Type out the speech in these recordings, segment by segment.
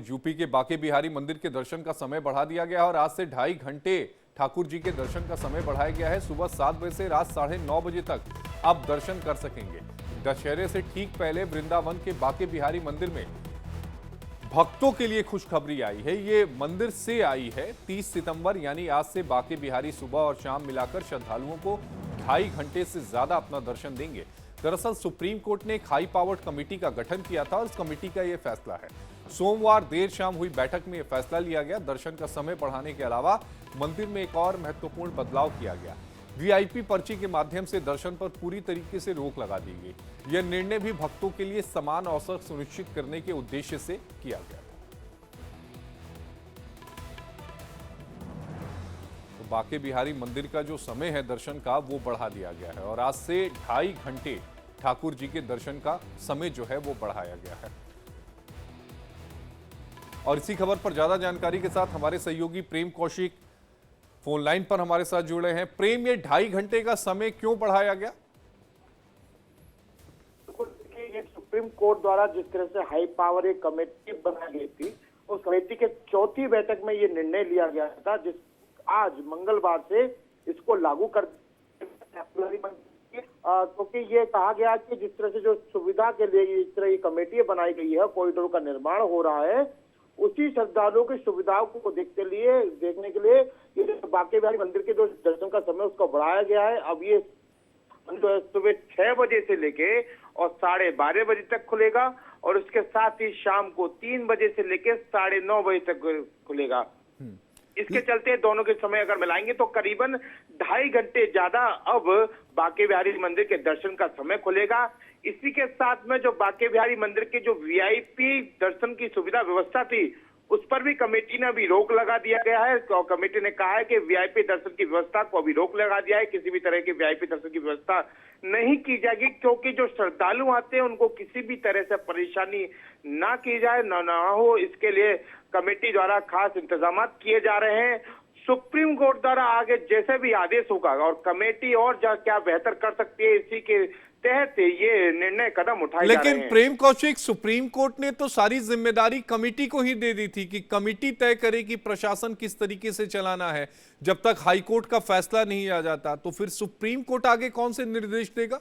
UP के बांके बिहारी मंदिर के दर्शन का समय बढ़ा दिया गया है और आज से 2.5 घंटे ठाकुर जी के दर्शन का समय बढ़ाया गया है। सुबह 7 बजे से रात 9:30 बजे तक आप दर्शन कर सकेंगे। दशहरे से ठीक पहले वृंदावन के बांके बिहारी मंदिर में भक्तों के लिए खुशखबरी आई है। ये मंदिर से आई है। 30 सितंबर यानी आज से बांके बिहारी सुबह और शाम मिलाकर श्रद्धालुओं को 2.5 घंटे से ज्यादा अपना दर्शन देंगे। दरअसल सुप्रीम कोर्ट ने एक हाई पावर्ड कमेटी का गठन किया था और इस कमेटी का यह फैसला है। सोमवार देर शाम हुई बैठक में यह फैसला लिया गया। दर्शन का समय बढ़ाने के अलावा मंदिर में एक और महत्वपूर्ण बदलाव किया गया। वीआईपी पर्ची के माध्यम से दर्शन पर पूरी तरीके से रोक लगा दी गई। यह निर्णय भी भक्तों के लिए समान अवसर सुनिश्चित करने के उद्देश्य से किया गया। तो बांके बिहारी मंदिर का जो समय है दर्शन का वो बढ़ा दिया गया है और आज से 2.5 घंटे ठाकुर जी के दर्शन का समय जो है वो बढ़ाया गया है। और इसी खबर पर ज्यादा जानकारी के साथ हमारे सहयोगी प्रेम कौशिक फोन लाइन पर हमारे साथ जुड़े हैं। प्रेम, ये 2.5 घंटे का समय क्यों बढ़ाया गया? ये सुप्रीम कोर्ट द्वारा जिस तरह से हाई पावर एक कमेटी बनाई गई थी, उस कमेटी के चौथी बैठक में ये निर्णय लिया गया था, जिस आज मंगलवार से इसको लागू कर क्योंकि ये कहा गया कि जिस तरह से जो सुविधा के लिए इस तरह की कमेटी बनाई गई है, कॉरिडोर का निर्माण हो रहा है, उसी श्रद्धालुओं की सुविधाओं को देखने के लिए ये बांके बिहारी मंदिर के जो दर्शन का समय उसको बढ़ाया गया है। अब ये सुबह 6 बजे से लेके और 12:30 बजे तक खुलेगा और उसके साथ ही शाम को 3 बजे से लेके 9:30 बजे तक खुलेगा। इसके चलते दोनों के समय अगर मिलाएंगे तो करीबन 2.5 घंटे ज्यादा अब बांके बिहारी मंदिर के दर्शन का समय खुलेगा। इसी के साथ में जो बांके बिहारी मंदिर के जो वीआईपी दर्शन की सुविधा व्यवस्था थी, उस पर भी कमेटी ने अभी रोक लगा दिया गया है और कमेटी ने कहा है कि वीआईपी दर्शन की व्यवस्था को अभी रोक लगा दिया है। किसी भी तरह की वीआईपी दर्शन की व्यवस्था नहीं की जाएगी, क्योंकि जो श्रद्धालु आते हैं उनको किसी भी तरह से परेशानी ना की जाए, ना हो, इसके लिए कमेटी द्वारा खास इंतजाम किए जा रहे हैं। सुप्रीम कोर्ट द्वारा आगे जैसे भी आदेश होगा और कमेटी और क्या बेहतर कर सकती है, इसी के तहत ये निर्णय कदम उठाए जा रहे हैं। लेकिन प्रेम कौशिक, सुप्रीम कोर्ट ने तो सारी जिम्मेदारी कमेटी को ही दे दी थी कि कमेटी तय करे कि प्रशासन किस तरीके से चलाना है। जब तक हाई कोर्ट का फैसला नहीं आ जाता तो फिर सुप्रीम कोर्ट आगे कौन से निर्देश देगा?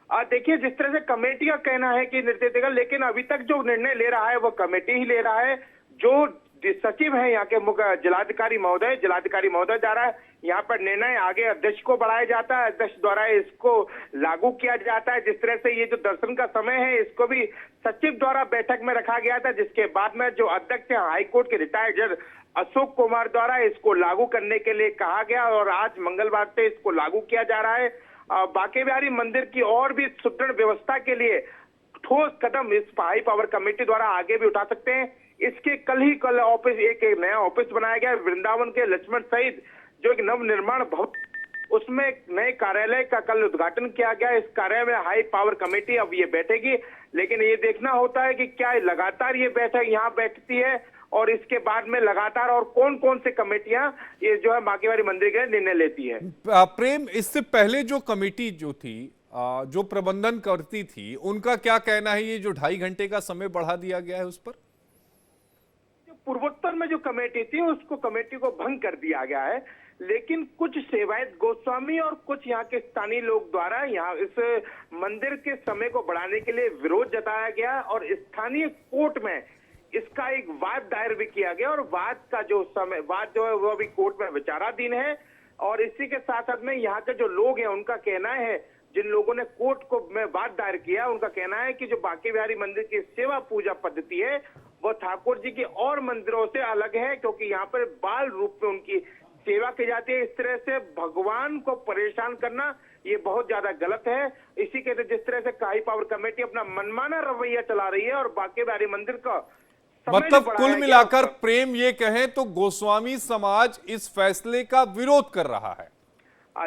देखिए, जिस तरह से कमेटी का कहना है कि निर्देश देगा, लेकिन अभी तक जो निर्णय ले रहा है वो कमेटी ही ले रहा है। जो सचिव है यहाँ के मुख्य जिलाधिकारी महोदय द्वारा यहाँ पर निर्णय आगे अध्यक्ष को बढ़ाया जाता है, अध्यक्ष द्वारा इसको लागू किया जाता है। जिस तरह से ये जो दर्शन का समय है इसको भी सचिव द्वारा बैठक में रखा गया था, जिसके बाद में जो अध्यक्ष है हाईकोर्ट के रिटायर्ड जज अशोक कुमार द्वारा इसको लागू करने के लिए कहा गया और आज मंगलवार से इसको लागू किया जा रहा है। बांके बिहारी मंदिर की और भी सुदृढ़ व्यवस्था के लिए ठोस कदम इस हाई पावर कमेटी द्वारा आगे भी उठा सकते हैं। इसके कल ऑफिस एक नया ऑफिस बनाया गया वृंदावन के लक्ष्मण सहित जो एक नव निर्माण भवन, उसमें एक नए कार्यालय का कल उद्घाटन किया गया। इस कार्यालय में हाई पावर कमेटी अब ये बैठेगी, लेकिन ये देखना होता है कि क्या लगातार ये बैठक यहाँ बैठती है और इसके बाद में लगातार और कौन कौन से कमेटियां ये जो है बांके बिहारी मंदिर के निर्णय लेती है। प्रेम, इससे पहले जो कमेटी जो थी, जो प्रबंधन करती थी, उनका क्या कहना है ये जो 2.5 घंटे का समय बढ़ा दिया गया है उस पर? पूर्वोत्तर में जो कमेटी थी उसको कमेटी को भंग कर दिया गया है, लेकिन कुछ सेवायत गोस्वामी और कुछ यहाँ के स्थानीय लोग द्वारा यहाँ इस मंदिर के समय को बढ़ाने के लिए विरोध जताया गया और स्थानीय कोर्ट में इसका एक वाद दायर भी किया गया और वाद जो है वो अभी कोर्ट में विचाराधीन है। और इसी के साथ साथ में यहाँ के जो लोग हैं उनका कहना है, जिन लोगों ने कोर्ट को में वाद दायर किया, उनका कहना है कि जो बांके बिहारी मंदिर की सेवा पूजा पद्धति है वो ठाकुर जी के और मंदिरों से अलग है, क्योंकि यहाँ पर बाल रूप में उनकी सेवा की जाती है। इस तरह से भगवान को परेशान करना ये बहुत ज्यादा गलत है। इसी के जिस तरह से हाई पावर कमेटी अपना मनमाना रवैया चला रही है और बांके बिहारी मंदिर का मतलब कुल मिलाकर प्रेम ये कहें तो गोस्वामी समाज इस फैसले का विरोध कर रहा है।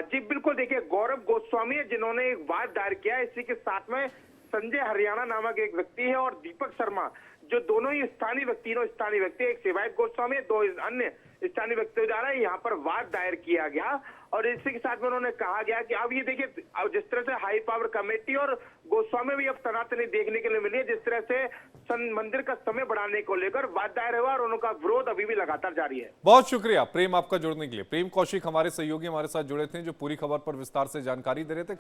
जी बिल्कुल, देखिए गौरव गोस्वामी है जिन्होंने एक वाद दायर किया है। इसी के साथ में संजय हरियाणा नामक एक व्यक्ति है और दीपक शर्मा, जो दोनों ही स्थानीय व्यक्ति, एक सेवायत गोस्वामी, 2 अन्य स्थानीय व्यक्तियों द्वारा यहाँ पर वाद दायर किया गया और इसी के साथ में उन्होंने कहा गया कि अब ये देखिए, अब जिस तरह से हाई पावर कमेटी और गोस्वामी भी अब तनातनी देखने के लिए मिली है, जिस तरह से मंदिर का समय बढ़ाने को लेकर वाद दायर हुआ और उनका विरोध अभी भी लगातार जारी है। बहुत शुक्रिया प्रेम आपका जुड़ने के लिए। प्रेम कौशिक हमारे सहयोगी हमारे साथ जुड़े थे, जो पूरी खबर पर विस्तार से जानकारी दे रहे थे।